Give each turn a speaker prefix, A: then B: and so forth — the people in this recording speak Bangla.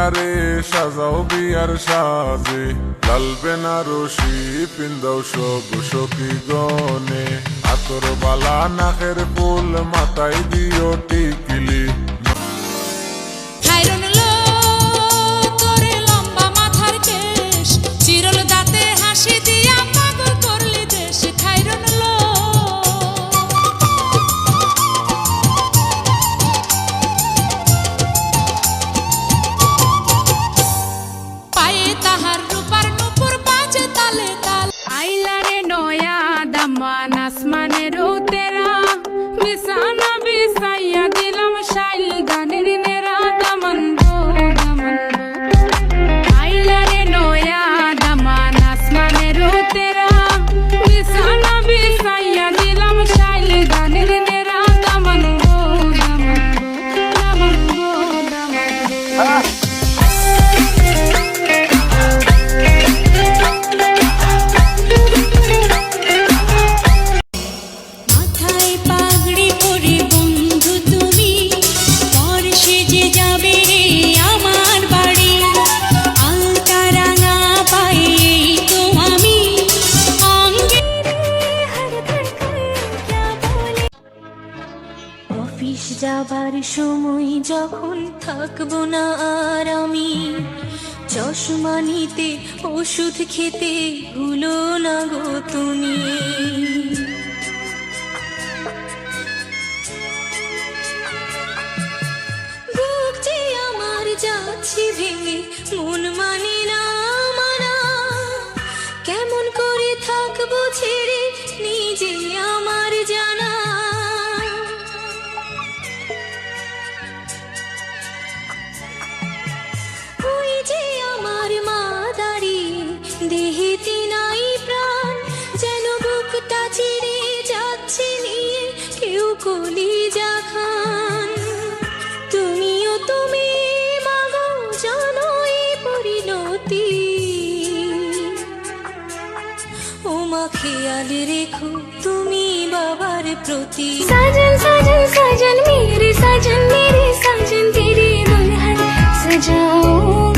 A: মায়ারে সাজাও বিয়ার সাজে, লাল বেনারসি পিন্দাও সব সখী গনে, আতর বালা নাকের ফুল মাথায় দিও টিকলি।
B: আসমানের তেরা বিছানা বিছাইয়া দিলাম শাইল গানের নেরা দামান গো দামান আইলারে নয়া দামান আসমানের তেরা বিছানা বিছাইয়া দিলাম শাইল গানের নেরা দামান গো দামান দামান গো দামান।
C: অফিস যাবার সময় যখন থাকবো না আর আমি, চশমা নিতে ওষুধ খেতে ভুলো না গো তুমি। বুক যে আমার যাচ্ছে ভেঙে, মন মানে না মানা, কেমন করে থাকবো ছেড়ে নিজে আমার জানা। দেহেতে নাই প্রাণ, যেন বুকটা চিরে যাচ্ছে নিয়ে কেউ কলিজা খান। তুমিও তুমি মাগো জানো এই পরিণতি, ও মা খেয়াল রেখো তুমি বাবার প্রতি। সাজন সাজন সাজন মেরে সাজন তেরে দুলহন সজাও।